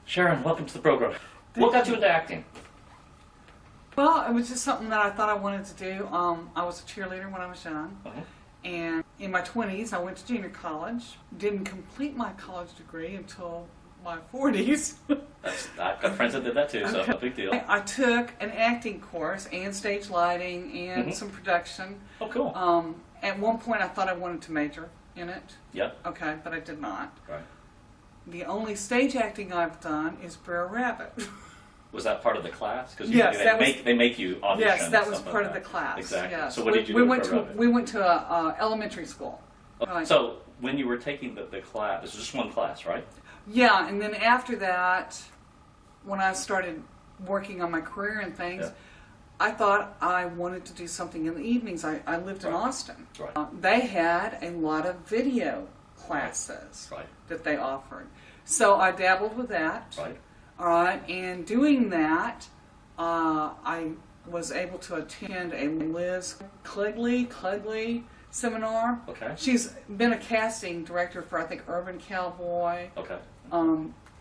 Sharon, welcome to the program. What got you into acting? Well, it was just something that I thought I wanted to do. I was a cheerleader when I was young, and in my 20s I went to junior college. Didn't complete my college degree until my 40s. I've got friends that did that too, so no big deal. I took an acting course and stage lighting and some production. Oh, cool. At one point I thought I wanted to major in it. Yeah. Okay, but I did not. Right. The only stage acting I've done is Brer Rabbit. Was that part of the class? Because yes, they make you audition. Yes, that was part of the class. Exactly. Yes. So what did you do? We went to a elementary school. Right. So when you were taking the class, it was just one class, right? Yeah, and then after that, when I started working on my career and things, I thought I wanted to do something in the evenings. I lived in Austin. Right. They had a lot of video classes that they offered. So I dabbled with that. Right. All right, and doing that, I was able to attend a Liz Clegley seminar. Okay. She's been a casting director for, I think, Urban Cowboy. Okay.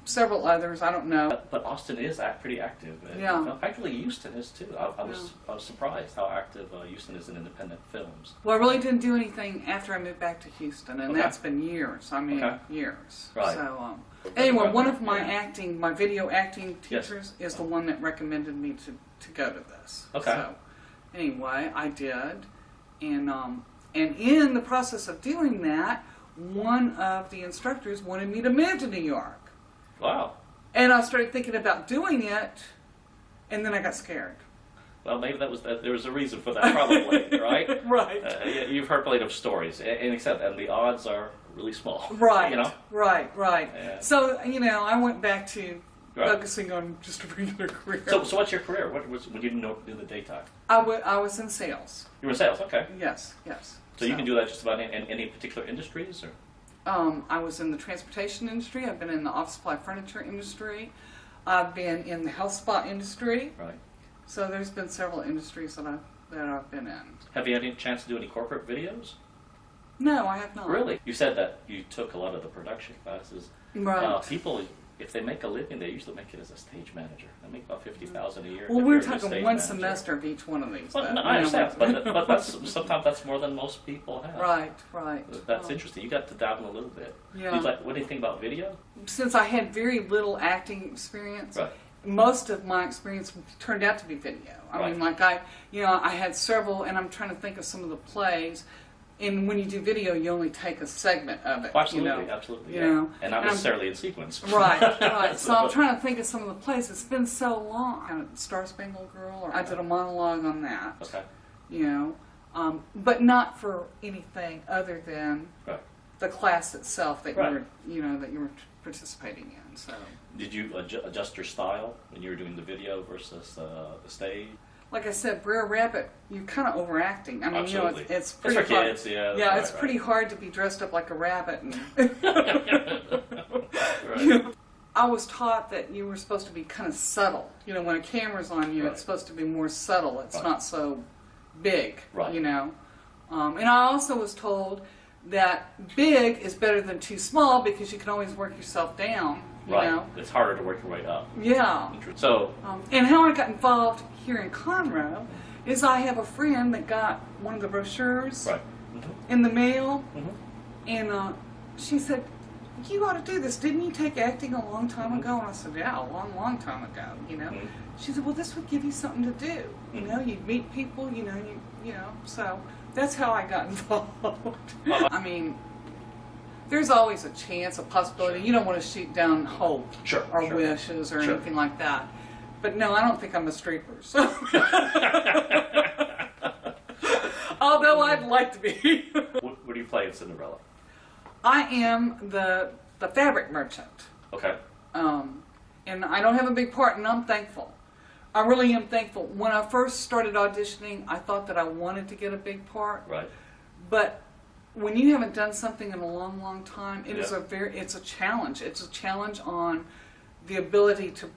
Several others, I don't know. But Austin is pretty active. Yeah. Actually, Houston is too. I was surprised how active Houston is in independent films. Well, I really didn't do anything after I moved back to Houston, and that's been years. I mean, years. Right. So, anyway, one of my video acting teachers is the one that recommended me to go to this. Okay. So, anyway, I did, and in the process of doing that, one of the instructors wanted me to move to New York. Wow. And I started thinking about doing it, and then I got scared. Well, maybe there was a reason for that, probably, right? Right. You've heard plenty of stories, and the odds are really small. Right. You know? Right. Yeah. So I went back to focusing on just a regular career. So what's your career? What was when you didn't do the daytime? I was in sales. You were in sales, okay. Yes. So you can do that just about in any particular industries, or? I was in the transportation industry. I've been in the office supply furniture industry. I've been in the health spa industry. Right. So there's been several industries that I've been in. Have you had any chance to do any corporate videos? No, I have not. Really? You said that you took a lot of the production classes. Right. People, if they make a living, they usually make it as a stage manager. They make about $50,000 a year. Well, we're talking one semester of each one of these. Well, no, I understand, but sometimes that's more than most people have. Right. That's interesting. You got to dabble a little bit. Yeah. What do you think about video? Since I had very little acting experience, most of my experience turned out to be video. I mean, like I had several, and I'm trying to think of some of the plays. And when you do video, you only take a segment of it. Absolutely, absolutely. And not necessarily in sequence. Right. So I'm trying to think of some of the plays. It's been so long. Star Spangled Girl, or I did a monologue on that. Okay. But not for anything other than the class itself that you were participating in. So. Did you adjust your style when you were doing the video versus the stage? Like I said, Brer Rabbit, you're kind of overacting. I mean, it's pretty for hard. Kids, yeah. Yeah, it's pretty hard to be dressed up like a rabbit. And I was taught that you were supposed to be kind of subtle. When a camera's on you, it's supposed to be more subtle. It's not so big. And I also was told that big is better than too small because you can always work yourself down. You know? It's harder to work your way up. Yeah. So. And how I got involved here in Conroe is I have a friend that got one of the brochures in the mail, and she said, "You ought to do this. Didn't you take acting a long time ago?" And I said, "Yeah, a long time ago." She said, "Well, this would give you something to do. You'd meet people. So that's how I got involved. I mean, there's always a chance, a possibility. You don't want to shoot down hope or wishes or anything like that. But no, I don't think I'm a streaker. So. Although I'd like to be. What do you play in Cinderella? I am the fabric merchant. Okay. And I don't have a big part, and I'm thankful. I really am thankful. When I first started auditioning, I thought that I wanted to get a big part. Right. But when you haven't done something in a long time, it's a challenge. It's a challenge on the ability to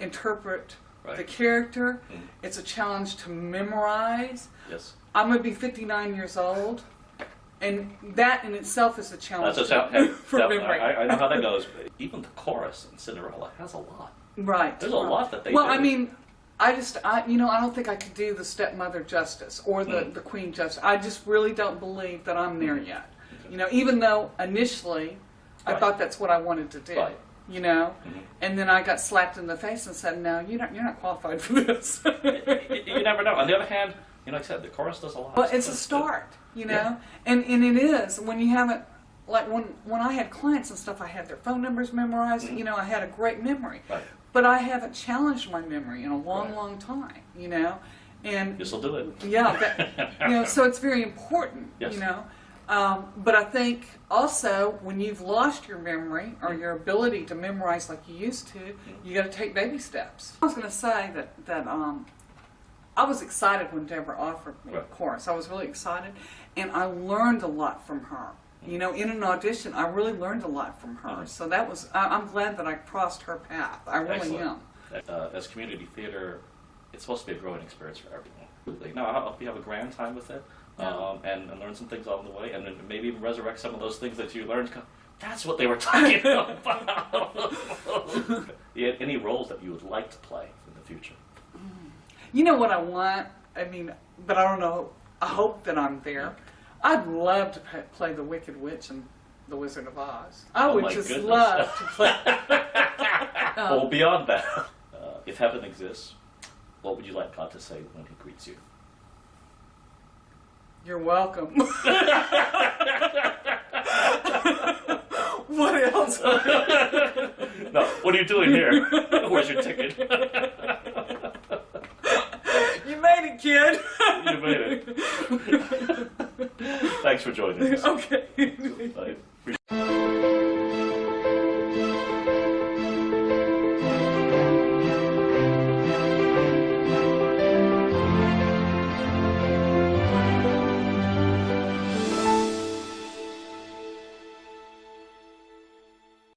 interpret the character. It's a challenge to memorize. Yes. I'm going to be 59 years old, And that in itself is a challenge for memory. I know how that goes. Even the chorus in Cinderella has a lot. Right. There's a lot that they do. Well, I mean, I don't think I could do the stepmother justice or the queen justice. I just really don't believe that I'm there yet. You know, even though initially I thought that's what I wanted to do. Right. You know, and then I got slapped in the face and said, "No, you're not qualified for this." You never know. On the other hand, you know, like I said, the chorus does a lot. Well, it's a start, you know, and it is when you haven't, like when I had clients and stuff, I had their phone numbers memorized. You know, I had a great memory, but I haven't challenged my memory in a long time. You know, and this will do it. Yeah, you know, so it's very important. You know. But I think also when you've lost your memory or your ability to memorize like you used to, you got to take baby steps. I was going to say that I was excited when Deborah offered me a course. I was really excited, and I learned a lot from her. You know, in an audition, I really learned a lot from her. So that was, I'm glad that I crossed her path. I really am. As community theater, it's supposed to be a growing experience for everyone. No, I hope you have a grand time with it. And learn some things along the way, and then maybe even resurrect some of those things that you learned. That's what they were talking about. You had any roles that you would like to play in the future? You know what I want? I mean, but I don't know. I hope that I'm there. I'd love to play the Wicked Witch and the Wizard of Oz. I would just love to play. Well, beyond that, if heaven exists, what would you like God to say when He greets you? You're welcome. What else? No, what are you doing here? Where's your ticket? You made it, kid. You made it. Thanks for joining us. Okay.